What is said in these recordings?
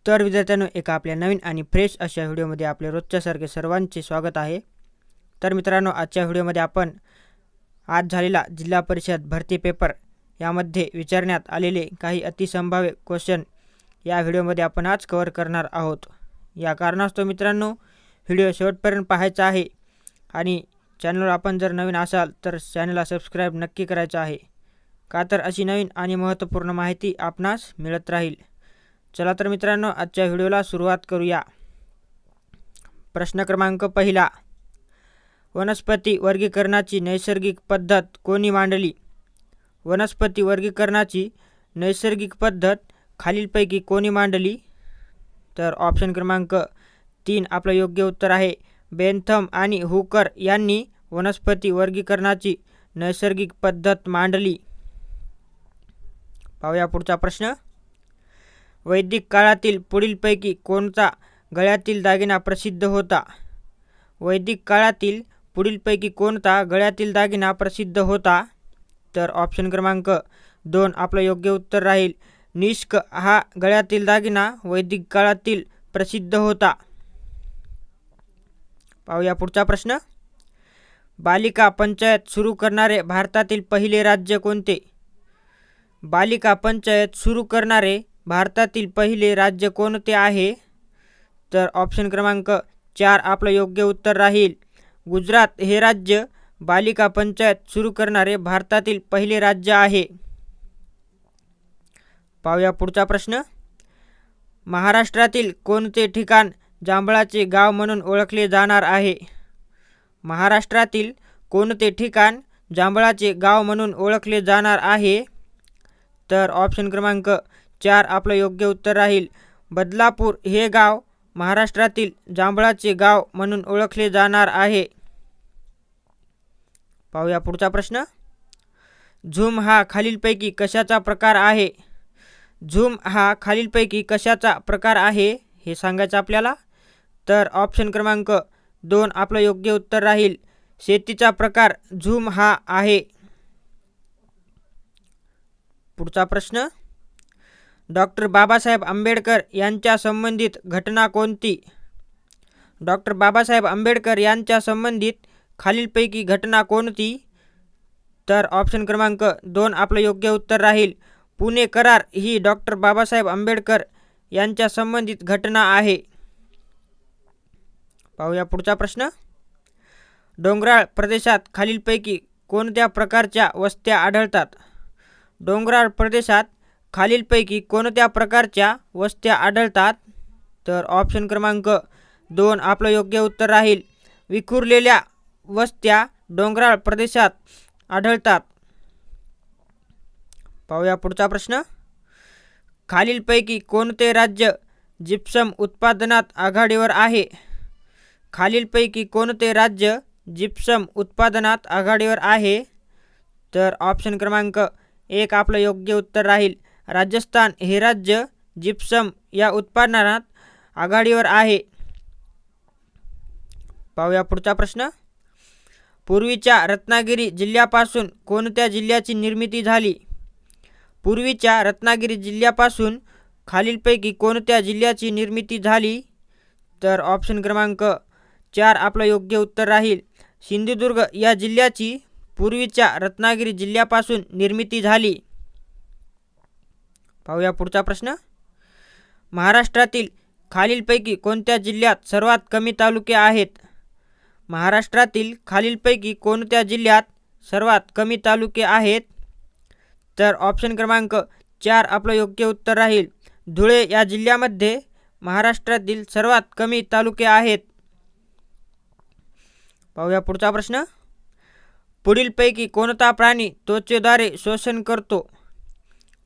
तर विद्यार्थ्यांनो, एका आपल्या नवीन आणि फ्रेश अशा व्हिडिओमध्ये आपले रोजच्यासारखे सर्वांचे स्वागत आहे। तर मित्रांनो, आजच्या व्हिडिओमध्ये आपण आज झालेला जिल्हा परिषद भरती पेपर यामध्ये विचारण्यात आलेले काही अतिसंभाव्य क्वेश्चन या व्हिडिओमध्ये आपण आज कव्हर करणार आहोत। या कारणास्तव मित्रांनो, व्हिडिओ शेवटपर्यंत पाहायचा आहे आणि चॅनलवर आपण जर नवीन असाल तर चॅनलला सबस्क्राइब नक्की करायचं आहे, का तर अशी नवीन आणि महत्त्वपूर्ण माहिती आपणास मिळत राहील। चला तर मित्रांनो, आजच्या व्हिडिओला सुरुवात करूया। प्रश्न क्रमांक पहिला, वनस्पती वर्गीकरणाची नैसर्गिक पद्धत कोणी मांडली? वनस्पती वर्गीकरणाची नैसर्गिक पद्धत खालीलपैकी कोणी मांडली? तर ऑप्शन क्रमांक 3 आपलं योग्य उत्तर आहे। बेंथम आणि हुकर यांनी वनस्पती वर्गीकरणाची नैसर्गिक पद्धत मांडली। पाहूया पुढचा प्रश्न। वैदिक काळातील पुढीलपैकी कोणता गळ्यातील दागिना प्रसिद्ध होता? वैदिक काळातील पुढीलपैकी कोणता गळ्यातील दागिना प्रसिद्ध होता? तर ऑप्शन क्रमांक 2 आपलं योग्य उत्तर राहील। निष्क हा गळ्यातील दागिना वैदिक काळातील प्रसिद्ध होता। पाहूया पुढचा प्रश्न। बालिका पंचायत सुरू करणारे भारतातील पहिले राज्य कोणते? बालिका पंचायत सुरू करणारे भारतातील पहिले राज्य कोणते आहे? तर ऑप्शन क्रमांक 4 आपलं योग्य उत्तर राहील। गुजरात हे राज्य बालिका पंचायत सुरू करणारे भारतातील पहिले राज्य आहे। पाहूया पुढचा प्रश्न। महाराष्ट्रातील कोणते ठिकाण जांभळाचे गाव म्हणून ओळखले जाणार आहे? महाराष्ट्रातील कोणते ठिकाण जांभळाचे गाव म्हणून ओळखले जाणार आहे? तर ऑप्शन क्रमांक 4 आपलं योग्य उत्तर राहील। बदलापूर हे गाव महाराष्ट्रातील जांभळाचे गाव म्हणून ओळखले जाणार आहे। पाहूया पुढचा प्रश्न। झूम हा खालीलपैकी कशाचा प्रकार आहे? झूम हा खालीलपैकी कशाचा प्रकार आहे हे सांगायचं आपल्याला। तर ऑप्शन क्रमांक 2 आपलं योग्य उत्तर राहील। शेतीचा प्रकार झूम हा आहे। पुढचा प्रश्न। डॉक्टर बाबासाहेब आंबेडकर यांच्या संबंधित घटना कोणती? डॉक्टर बाबासाहेब आंबेडकर यांच्या संबंधित खालीलपैकी घटना कोणती? तर ऑप्शन क्रमांक 2 आपलं योग्य उत्तर राहील। पुणे करार ही डॉक्टर बाबासाहेब आंबेडकर यांच्या संबंधित घटना आहे। पाहूया पुढचा प्रश्न। डोंगराळ प्रदेशात खालीलपैकी कोणत्या प्रकारच्या वस्त्या आढळतात? डोंगराळ प्रदेशात खालीलपैकी कोणत्या प्रकारच्या वस्त्या आढळतात? तर ऑप्शन क्रमांक 2 आपलं योग्य उत्तर राहील। विखुरलेल्या वस्त्या डोंगराळ प्रदेशात आढळतात। पाहूया पुढचा प्रश्न। खालीलपैकी कोणते राज्य जिप्सम उत्पादनात आघाडीवर आहे? खालीलपैकी कोणते राज्य जिप्सम उत्पादनात आघाडीवर आहे? तर ऑप्शन क्रमांक 1 आपलं योग्य उत्तर राहील। राजस्थान हे राज्य जिप्सम या उत्पादनात आघाडीवर आहे। पाहूया पुढचा प्रश्न। पूर्वीच्या रत्नागिरी जिल्ह्यापासून कोणत्या जिल्ह्याची निर्मिती झाली? पूर्वीच्या रत्नागिरी जिल्ह्यापासून खालीलपैकी कोणत्या जिल्ह्याची निर्मिती झाली? तर ऑप्शन क्रमांक 4 आपलं योग्य उत्तर राहील। सिंधुदुर्ग या जिल्ह्याची पूर्वीच्या रत्नागिरी जिल्ह्यापासून निर्मिती झाली। पाहूया पुढचा प्रश्न। महाराष्ट्रातील खालीलपैकी कोणत्या जिल्ह्यात सर्वात कमी तालुके आहेत? महाराष्ट्रातील खालीलपैकी कोणत्या जिल्ह्यात सर्वात कमी तालुके आहेत? तर ऑप्शन क्रमांक 4 आपलं योग्य उत्तर राहील। धुळे या जिल्ह्यामध्ये महाराष्ट्रातील सर्वात कमी तालुके आहेत। पाहूया पुढचा प्रश्न। पुढीलपैकी कोणता प्राणी त्वचेद्वारे शोषण करतो?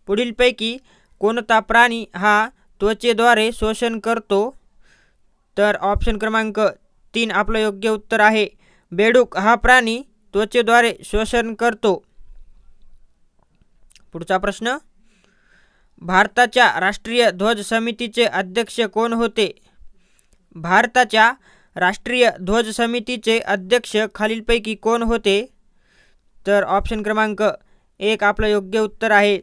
पुढीलपैकी कोणता प्राणी हा त्वचेद्वारे शोषण करतो? तर ऑप्शन क्रमांक 3 आपलं योग्य उत्तर आहे। बेडूक हा प्राणी त्वचेद्वारे शोषण करतो। पुढचा प्रश्न। भारताच्या राष्ट्रीय ध्वज समितीचे अध्यक्ष कोण होते? भारताच्या राष्ट्रीय ध्वज समितीचे अध्यक्ष खालीलपैकी कोण होते? तर ऑप्शन क्रमांक 1 आपलं योग्य उत्तर आहे।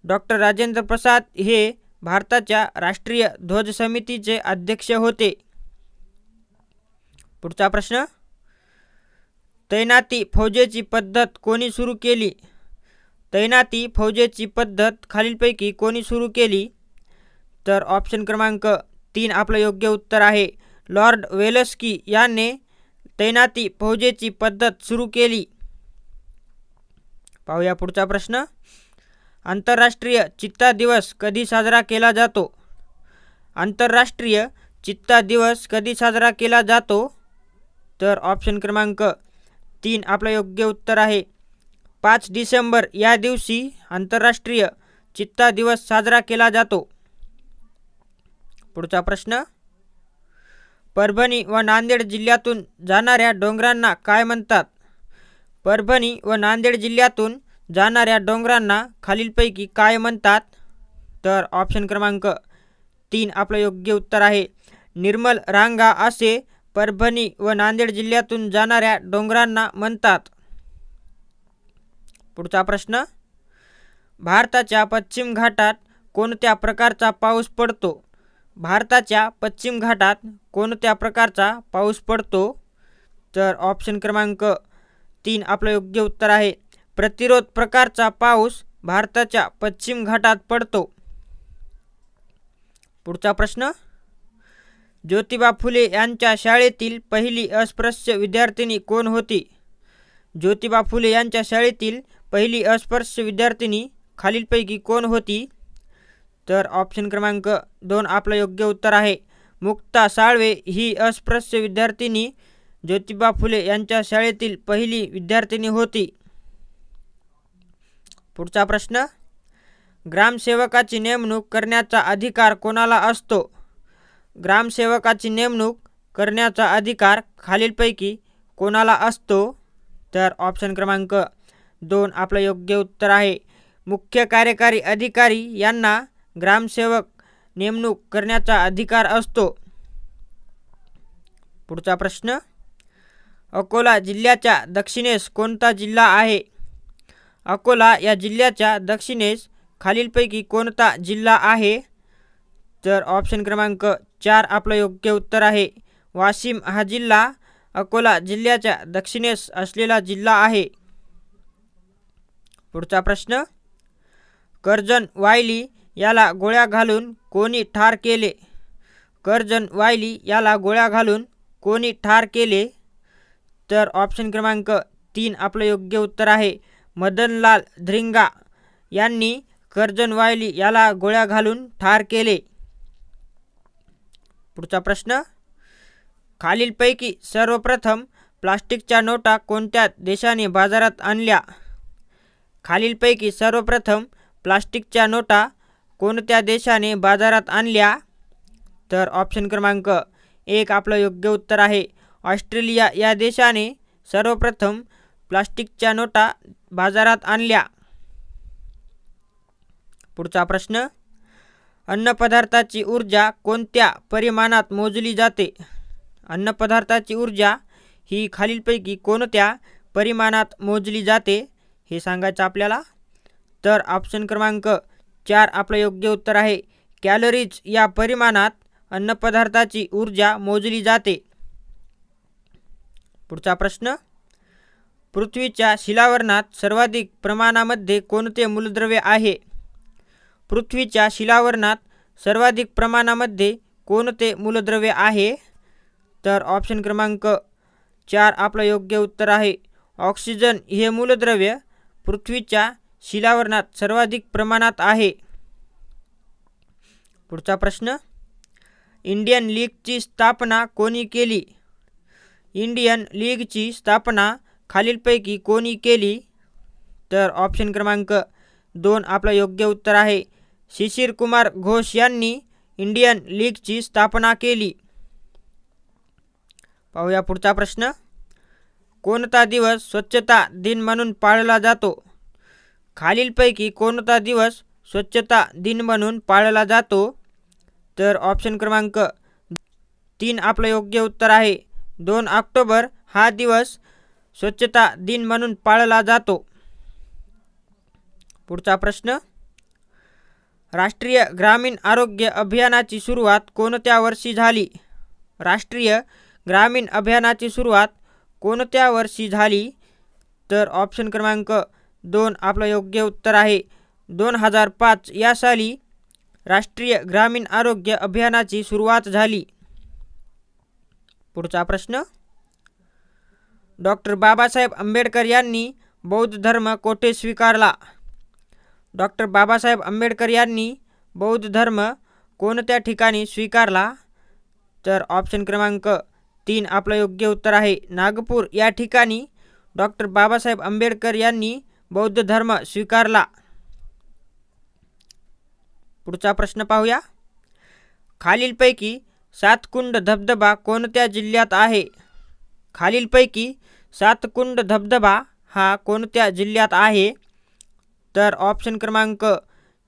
डॉक्टर राजेंद्र प्रसाद हे भारताच्या राष्ट्रीय ध्वज समितीचे अध्यक्ष होते? पुढचा प्रश्न, तैनाती फौजेची पद्धत कोणी सुरू केली? तैनाती फौजेची पद्धत खालीलपैकी कोणी सुरू केली? तर ऑप्शन क्रमांक 3 आपलं योग्य उत्तर आहे. लॉर्ड वेलस्की यांनी तैनाती फौजेची पद्धत सुरू केली. पाहूया पुढचा प्रश्न, आंतरराष्ट्रीय चित्ता दिवस कधी साजरा केला जातो? आंतरराष्ट्रीय चित्ता दिवस कधी साजरा केला जातो? तर ऑप्शन क्रमांक 3 आपलं योग्य उत्तर आहे. 5 डिसेंबर या दिवशी आंतरराष्ट्रीय चित्ता दिवस साजरा केला जातो. पुढचा प्रश्न, परभणी व नांदेड जिल्ह्यातून जाणाऱ्या डोंगरांना काय म्हणतात? परभणी व नांदेड जिल्ह्यातून जाणाऱ्या डोंगरांना खालीलपैकी काय म्हणतात? तर ऑप्शन क्रमांक 3 आपलं योग्य उत्तर आहे. निर्मल रांगा असे परभणी व नांदेड जिल्ह्यातून जाणाऱ्या डोंगरांना म्हणतात. पुढचा प्रश्न, भारताच्या पश्चिम घाटात कोणत्या प्रकारचा पाऊस पडतो? भारताच्या पश्चिम घाटात कोणत्या प्रकारचा पाऊस पडतो? तर ऑप्शन क्रमांक 3 आपलं योग्य उत्तर आहे. प्रतिरोध प्रकारचा पाऊस भारताच्या पश्चिम घाटात पडतो. पुढचा प्रश्न, ज्योतिबा फुले यांच्या शाळेतील पहिली अस्पृश्य विद्यार्थिनी कोण होती? ज्योतिबा फुले यांच्या शाळेतील पहिली अस्पृश्य विद्यार्थिनी खालीलपैकी कोण होती? तर ऑप्शन क्रमांक 2 आपलं योग्य उत्तर आहे. मुक्ता साळवे ही अस्पृश्य विद्यार्थिनी ज्योतिबा फुले यांच्या शाळेतील पहिली विद्यार्थिनी होती. पुढचा प्रश्न, ग्रामसेवकाची नेमणूक करण्याचा अधिकार कोणाला असतो? ग्रामसेवकाची नेमणूक करण्याचा अधिकार खालीलपैकी कोणाला असतो? तर ऑप्शन क्रमांक 2 आपलं योग्य उत्तर आहे. मुख्य कार्यकारी अधिकारी यांना ग्रामसेवक नेमणूक करण्याचा अधिकार असतो. पुढचा प्रश्न, अकोला जिल्ह्याच्या दक्षिणेस कोणता जिल्हा आहे? अकोला या जिल्ह्याच्या दक्षिणेस खालीलपैकी कोणता जिल्हा आहे? तर ऑप्शन क्रमांक 4 आपलं योग्य उत्तर आहे. वाशिम हा जिल्हा अकोला जिल्ह्याच्या दक्षिणेस असलेला जिल्हा आहे. पुढचा प्रश्न, कर्जन वायली याला गोळ्या घालून कोणी ठार केले? कर्जन वायली याला गोळ्या घालून कोणी ठार केले? तर ऑप्शन क्रमांक 3 आपलं योग्य उत्तर आहे. मदनलाल धिंग्रा यांनी कर्जन वायली याला गोळ्या घालून ठार केले. पुढचा प्रश्न, खालीलपैकी सर्वप्रथम प्लास्टिकच्या नोटा कोणत्या देशाने बाजारात आणल्या? खालीलपैकी सर्वप्रथम प्लास्टिकच्या नोटा कोणत्या देशाने बाजारात आणल्या? तर ऑप्शन क्रमांक 1 आपलं योग्य उत्तर आहे. ऑस्ट्रेलिया या देशाने सर्वप्रथम प्लास्टिकच्या नोटा बाजारात आणल्या. पुढचा प्रश्न, अन्नपदार्थाची ऊर्जा कोणत्या परिमाणात मोजली जाते? अन्नपदार्थाची ऊर्जा ही खालीलपैकी कोणत्या परिमाणात मोजली जाते हे सांगायचं आपल्याला. तर ऑप्शन क्रमांक 4 आपलं योग्य उत्तर आहे. कॅलरीज या परिमाणात अन्नपदार्थाची ऊर्जा मोजली जाते. पुढचा प्रश्न, पृथ्वीच्या शिलावरणात सर्वाधिक प्रमाणामध्ये कोणते मूलद्रव्य आहे? पृथ्वीच्या शिलावरणात सर्वाधिक प्रमाणामध्ये कोणते मूलद्रव्य आहे? तर ऑप्शन क्रमांक 4 आपलं योग्य उत्तर आहे. ऑक्सिजन हे मूलद्रव्य पृथ्वीच्या शिलावरणात सर्वाधिक प्रमाणात आहे. पुढचा प्रश्न, इंडियन लीगची स्थापना कोणी केली? इंडियन लीगची स्थापना खालीलपैकी कोणी केली? तर ऑप्शन क्रमांक 2 आपलं योग्य उत्तर आहे. शिशिर कुमार घोष यांनी इंडियन लीगची स्थापना केली. पाहूया पुढचा प्रश्न, कोणता दिवस स्वच्छता दिन म्हणून पाळला जातो? खालीलपैकी कोणता दिवस स्वच्छता दिन म्हणून पाळला जातो? तर ऑप्शन क्रमांक 3 आपलं योग्य उत्तर आहे. 2 ऑक्टोबर हा दिवस स्वच्छता दिन म्हणून पाळला जातो. पुढचा प्रश्न, राष्ट्रीय ग्रामीण आरोग्य अभियानाची सुरुवात कोणत्या वर्षी झाली? राष्ट्रीय ग्रामीण अभियानाची सुरुवात कोणत्या वर्षी झाली? तर ऑप्शन क्रमांक 2 आपलं योग्य उत्तर आहे. 2005 या साली राष्ट्रीय ग्रामीण आरोग्य अभियानाची सुरुवात झाली. पुढचा प्रश्न, डॉक्टर बाबासाहेब आंबेडकर यांनी बौद्ध धर्म कोठे स्वीकारला? डॉक्टर बाबासाहेब आंबेडकर यांनी बौद्ध धर्म कोणत्या ठिकाणी स्वीकारला? तर ऑप्शन क्रमांक 3 आपलं योग्य उत्तर आहे. नागपूर या ठिकाणी डॉक्टर बाबासाहेब आंबेडकर यांनी बौद्ध धर्म स्वीकारला. पुढचा प्रश्न पाहूया. खालीलपैकी सातकुंड धबधबा कोणत्या जिल्ह्यात आहे? खालीलपैकी सातकुंड धबधबा हा कोणत्या जिल्ह्यात आहे? तर ऑप्शन क्रमांक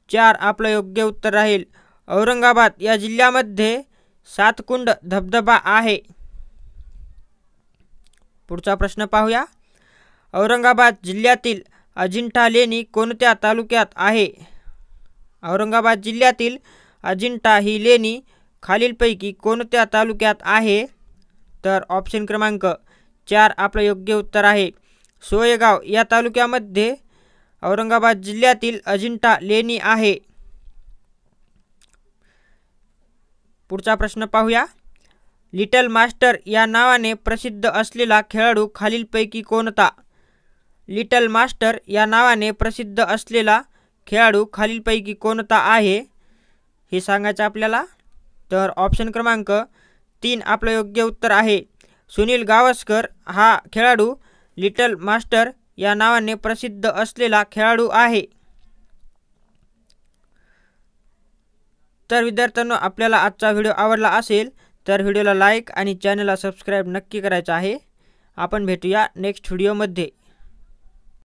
4 आपलं योग्य उत्तर राहील. औरंगाबाद या जिल्ह्यामध्ये सातकुंड धबधबा आहे. पुढचा प्रश्न पाहूया. औरंगाबाद जिल्ह्यातील अजिंठा लेणी कोणत्या तालुक्यात आहे? औरंगाबाद जिल्ह्यातील अजिंठा ही लेणी खालीलपैकी कोणत्या तालुक्यात आहे? तर ऑप्शन क्रमांक 4 आपलं योग्य उत्तर आहे. सोयगाव या तालुक्यामध्ये औरंगाबाद जिल्ह्यातील अजिंठा लेणी आहे. पुढचा प्रश्न पाहूया. लिटल मास्टर या नावाने प्रसिद्ध असलेला खेळाडू खालीलपैकी कोणता? लिटल मास्टर या नावाने प्रसिद्ध असलेला खेळाडू खालीलपैकी कोणता आहे हे सांगायचं आपल्याला. तर ऑप्शन क्रमांक 3 आपलं योग्य उत्तर आहे. सुनील गावस्कर हा खेळाडू लिटल मास्टर या नावाने प्रसिद्ध असलेला खेळाडू आहे. तर विद्यार्थ्यांनो, आपल्याला आजचा व्हिडिओ आवडला असेल तर व्हिडिओला लाईक आणि चॅनलला सबस्क्राईब नक्की करायचं आहे. आपण भेटूया नेक्स्ट व्हिडिओमध्ये.